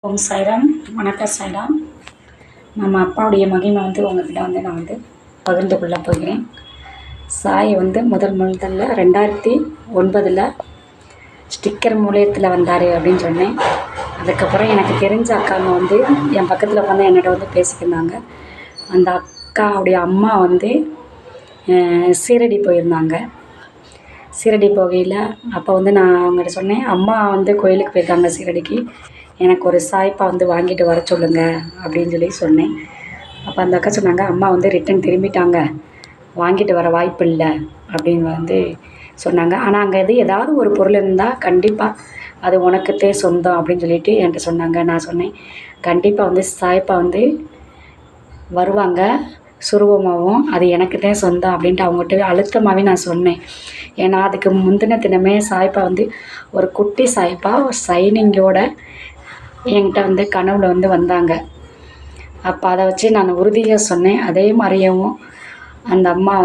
ஓம் சாய்ராம். வணக்கம் சாய்ராம். நம்ம அப்பாவுடைய மகிமை உங்கள்கிட்ட நான் பகிர்ந்து கொள்ள போகிறேன். சாய் முதல்ல 2009 ஸ்டிக்கர் மூலியத்தில் வந்தார் அப்படின்னு சொன்னேன். அதுக்கப்புறம் எனக்கு தெரிஞ்ச அக்காங்க என் பக்கத்தில் உட்காந்து என்னிட்ட பேசிக்கிருந்தாங்க. அந்த அக்காவுடைய அம்மா சீரடி போயிருந்தாங்க. சீரடி போகையில் அப்போ நான் அவங்கள்ட்ட சொன்னேன், அம்மா கோயிலுக்கு போயிருக்காங்க சீரடிக்கு, எனக்கு ஒரு சாய்ப்பா வாங்கிட்டு வர சொல்லுங்கள் அப்படின்னு சொன்னேன். அப்போ அந்த அக்கா சொன்னாங்க, அம்மா ரிட்டன் திரும்பிட்டாங்க, வாங்கிட்டு வர வாய்ப்பு இல்லை அப்படின்னு சொன்னாங்க. ஆனால் அங்கே ஏதாவது ஒரு பொருள் இருந்தால் கண்டிப்பாக அது உனக்குத்தே சொந்தம் அப்படின்னு சொல்லிட்டு என்கிட்ட சொன்னாங்க. நான் சொன்னேன், கண்டிப்பாக சாய்ப்பா வருவாங்க, சுரூபமாகவும் அது எனக்குத்தான் சொந்தம் அப்படின்ட்டு அவங்ககிட்ட அழுத்தமாகவே நான் சொன்னேன். ஏன்னா அதுக்கு முந்தின தினமே சாய்ப்பா ஒரு குட்டி சாய்ப்பா ஒரு சைனிங்கோட என்கிட்ட கனவுல வந்தாங்க. அப்போ அதை வச்சு நான் உறுதியாக சொன்னேன். அதே மாதிரியவும் அந்த அம்மா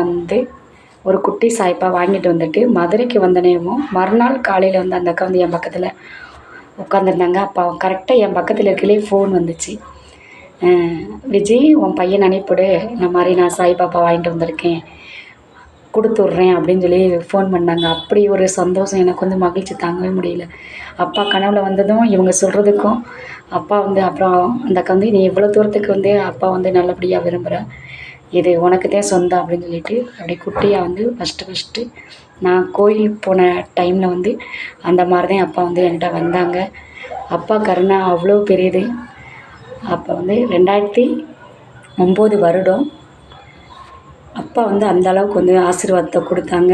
ஒரு குட்டி சாய்ப்பா வாங்கிட்டு வந்துட்டு மதுரைக்கு வந்தனேவும் மறுநாள் காலையில் அந்த அக்கா என் பக்கத்தில் உட்காந்துருந்தாங்க. அப்போ கரெக்டாக என் பக்கத்தில் இருக்கலே ஃபோன் வந்துச்சு. விஜய், உன் பையன் அனுப்பிவிடு, இந்த மாதிரி நான் சாய்பாப்பா வாங்கிட்டு வந்திருக்கேன், கொடுத்துட்றேன் அப்படின்னு சொல்லி ஃபோன் பண்ணாங்க. அப்படி ஒரு சந்தோஷம், எனக்கு மகிழ்ச்சி தாங்கவே முடியல. அப்பா கனவுல வந்ததும் இவங்க சொல்கிறதுக்கும் அப்பா அப்புறம் அந்த அக்கா நீ இவ்வளோ தூரத்துக்கு அப்பா நல்லபடியாக விரும்புகிற, இது உனக்குத்தான் சொந்தம் அப்படின்னு சொல்லிட்டு அப்படி குட்டியாக ஃபஸ்ட்டு நான் கோயிலுக்கு போன டைமில் அந்த மாதிரி தான் அப்பா என்கிட்ட வந்தாங்க. அப்பா கருணை அவ்வளோ பெரியது. அப்போ 2009 வருடம் அப்பா அந்த அளவுக்கு ஆசீர்வாதத்தை கொடுத்தாங்க.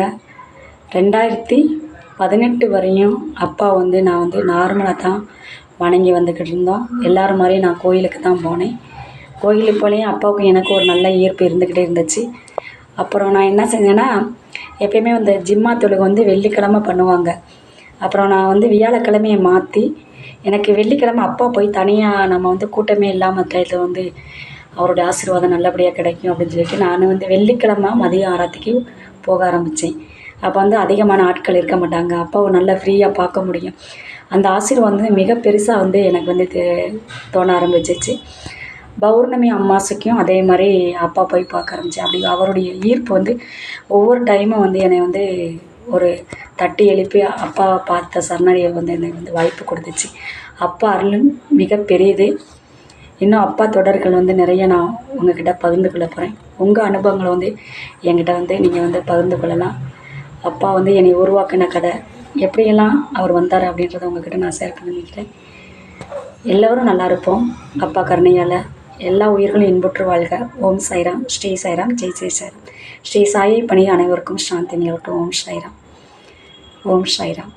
2018 வரையும் அப்பா நான் நார்மலாக தான் வணங்கி வந்துக்கிட்டு இருந்தோம். எல்லோரும் மாதிரியும் நான் கோயிலுக்கு தான் போனேன். கோயிலுக்கு போலேயும் அப்பாவுக்கும் எனக்கு ஒரு நல்ல ஈர்ப்பு இருந்துக்கிட்டே இருந்துச்சு. அப்புறம் நான் என்ன செஞ்சேன்னா, எப்பயுமே ஜிம்மா தொழுகை வெள்ளிக்கிழமை பண்ணுவாங்க. அப்புறம் நான் வியாழக்கிழமையை மாற்றி, எனக்கு வெள்ளிக்கிழமை அப்பா போய் தனியாக நம்ம கூட்டமே இல்லாமல் டைத்தில் அவருடைய ஆசீர்வாதம் நல்லபடியாக கிடைக்கும் அப்படின்னு சொல்லிட்டு நான் வெள்ளிக்கிழமை மதியம் ஆராத்திக்கு போக ஆரம்பித்தேன். அப்போ அதிகமான ஆட்கள் இருக்க மாட்டாங்க, அப்பாவை நல்லா ஃப்ரீயாக பார்க்க முடியும். அந்த ஆசீர்வாதம் மிக பெருசாக எனக்கு தோண ஆரம்பிச்சிச்சு. பௌர்ணமி அமாவாசைக்கும் அதே மாதிரி அப்பா போய் பார்க்க ஆரம்பித்தேன். அப்படி அவருடைய ஈர்ப்பு ஒவ்வொரு டைமும் என்னை ஒரு தட்டி எழுப்பி அப்பாவை பார்த்த சரணடைய எனக்கு வாய்ப்பு கொடுத்துச்சு. அப்பா அருளும் மிக பெரியது. இன்னும் அப்பா தொடர்கள் நிறைய நான் உங்கள்கிட்ட பகிர்ந்து கொள்ள போகிறேன். உங்கள் அனுபவங்களை என்கிட்ட நீங்கள் பகிர்ந்து கொள்ளலாம். அப்பா என்னை உருவாக்கின கதை, எப்படியெல்லாம் அவர் வந்தார் அப்படின்றத உங்கள்கிட்ட நான் ஷேர் பண்ணிக்கிறேன். எல்லோரும் நல்லா இருப்போம். அப்பா கருணையால் எல்லா உயிர்களும் இன்புற்று வாழ்க. ஓம் சாய்ராம். ஸ்ரீ சாய்ராம். ஜெய் ஜெய் சாய்ராம். ஸ்ரீ சாயை பணி அனைவருக்கும் சாந்தி நிலவட்டும். ஓம் சாய்ராம். ஓம் சாய்ராம்.